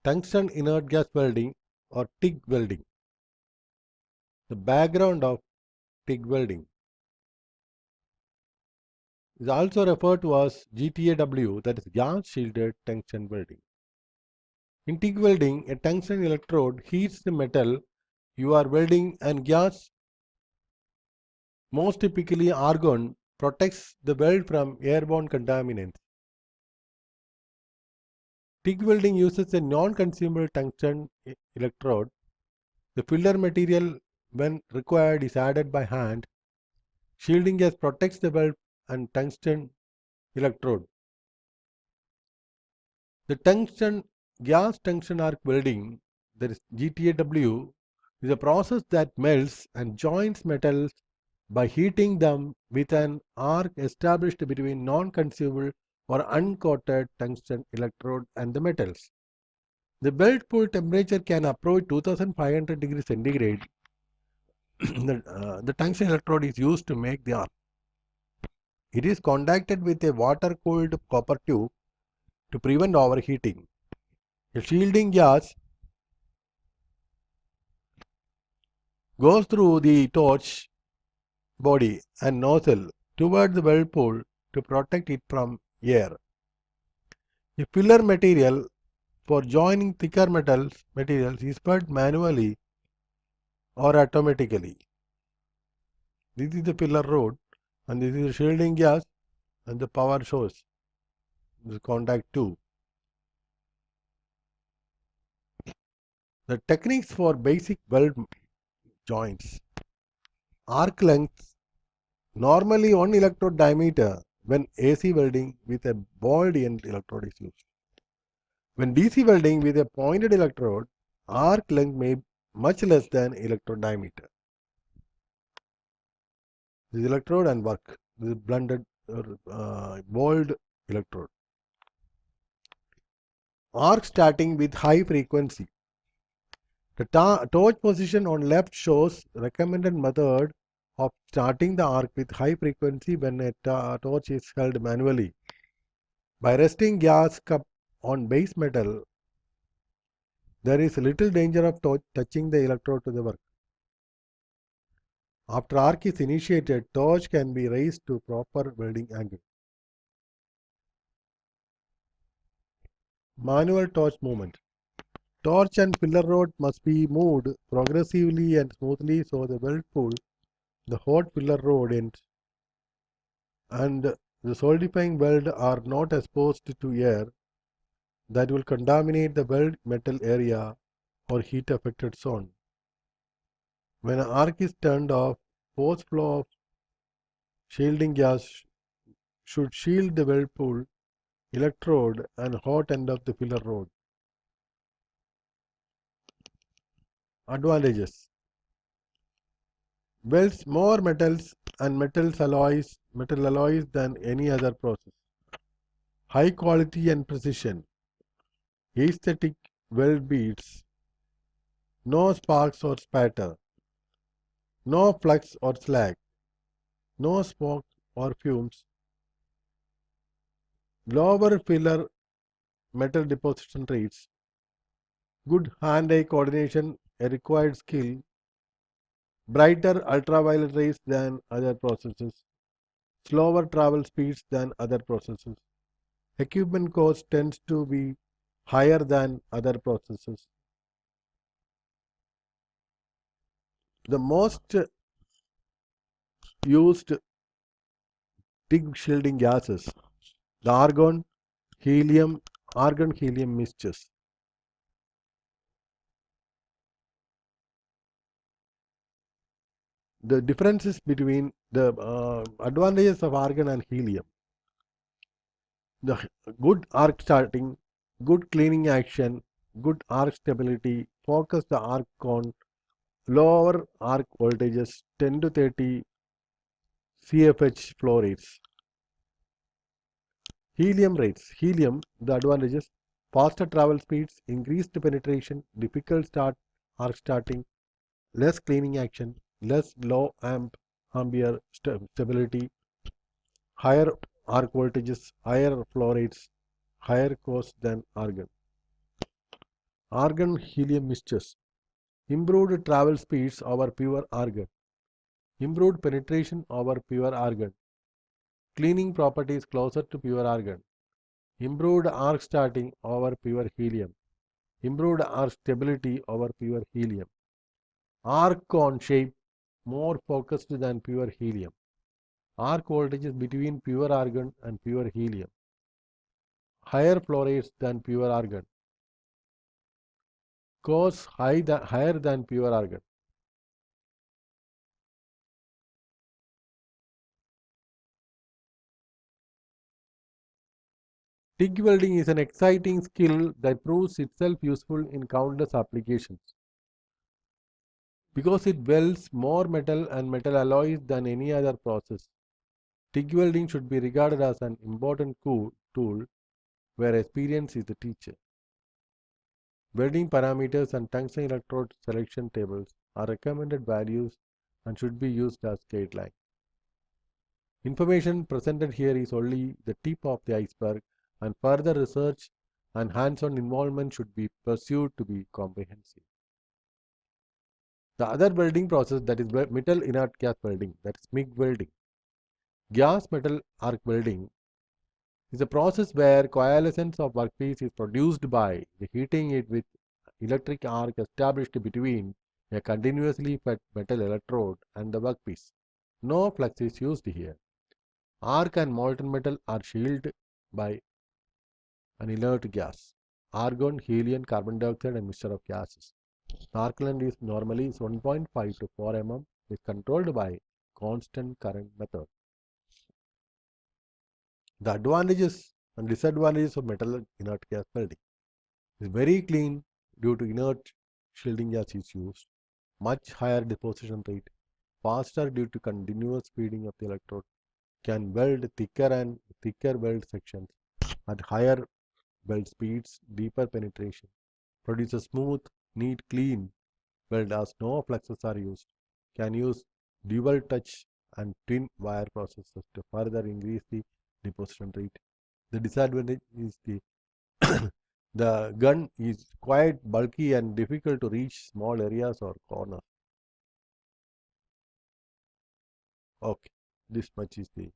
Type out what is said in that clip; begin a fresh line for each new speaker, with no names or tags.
Tungsten inert gas welding or TIG welding. The background of TIG welding is also referred to as GTAW, that is gas shielded tungsten welding. In TIG welding, a tungsten electrode heats the metal you are welding, and gas, most typically argon, protects the weld from airborne contaminants. TIG welding uses a non-consumable tungsten electrode. The filler material, when required, is added by hand. Shielding gas protects the weld and tungsten electrode. The gas tungsten arc welding, that is GTAW, is a process that melts and joins metals by heating them with an arc established between non-consumable or uncoated tungsten electrode and the metals. The weld pool temperature can approach 2500 degrees centigrade. The tungsten electrode is used to make the arc. It is contacted with a water-cooled copper tube to prevent overheating. A shielding gas goes through the torch body and nozzle toward the weld pool to protect it from air. The filler material for joining thicker materials is spread manually or automatically. This is the filler rod, and this is the shielding gas and the power source. This is contact tube. The techniques for basic weld joints. Arc length, normally 1 electrode diameter when AC welding with a balled end electrode is used. When DC welding with a pointed electrode, arc length may be much less than electrode diameter. This is electrode and work. This is blended balled electrode. Arc starting with high frequency. The torch position on left shows recommended method of starting the arc with high frequency when a torch is held manually. By resting gas cup on base metal, there is little danger of touching the electrode to the work. After arc is initiated, torch can be raised to proper welding angle. Manual torch movement. Torch and filler rod must be moved progressively and smoothly so the weld pool, the hot filler rod end, and the solidifying weld are not exposed to air that will contaminate the weld metal area or heat affected zone. When an arc is turned off, force flow of shielding gas should shield the weld pool, electrode and hot end of the filler rod. Advantages. Welds more metals and metal alloys than any other process. High quality and precision. Aesthetic weld beads. No sparks or spatter. No flux or slag. No smoke or fumes. Lower filler metal deposition rates. Good hand-eye coordination, a required skill. Brighter ultraviolet rays than other processes. Slower travel speeds than other processes. Equipment cost tends to be higher than other processes. The most used TIG shielding gases, the argon, helium mixtures. The differences between the advantages of argon and helium. The good arc starting, good cleaning action, good arc stability, focus the arc on lower arc voltages 10 to 30 CFH flow rates. Helium rates. Helium, the advantages, faster travel speeds, increased penetration, difficult arc starting, less cleaning action, less low ampere stability, higher arc voltages, higher flow rates, higher cost than argon. Argon-helium mixtures. Improved travel speeds over pure argon. Improved penetration over pure argon. Cleaning properties closer to pure argon. Improved arc starting over pure helium. Improved arc stability over pure helium. Arc cone shape more focused than pure helium. Arc voltages between pure argon and pure helium. Higher flow rates than pure argon. Cause higher than pure argon. TIG welding is an exciting skill that proves itself useful in countless applications. Because it welds more metal and metal alloys than any other process, TIG welding should be regarded as an important tool where experience is the teacher. Welding parameters and tungsten electrode selection tables are recommended values and should be used as guidelines. Information presented here is only the tip of the iceberg, and further research and hands-on involvement should be pursued to be comprehensive. The other welding process, that is metal inert gas welding, that is MIG welding. Gas metal arc welding is a process where coalescence of workpiece is produced by heating it with electric arc established between a continuously fed metal electrode and the workpiece. No flux is used here. Arc and molten metal are shielded by an inert gas, argon, helium, carbon dioxide, and mixture of gases. The arc length is normally 1.5 to 4 mm, is controlled by constant current method. The advantages and disadvantages of metal inert gas welding is very clean due to inert shielding gas is used, much higher deposition rate, faster due to continuous feeding of the electrode, can weld thicker weld sections at higher weld speeds, deeper penetration, produces smooth, neat, clean weld as no fluxes are used, can use dual touch and twin wire processes to further increase the deposition rate. The disadvantage is the gun is quite bulky and difficult to reach small areas or corners. Okay, this much is the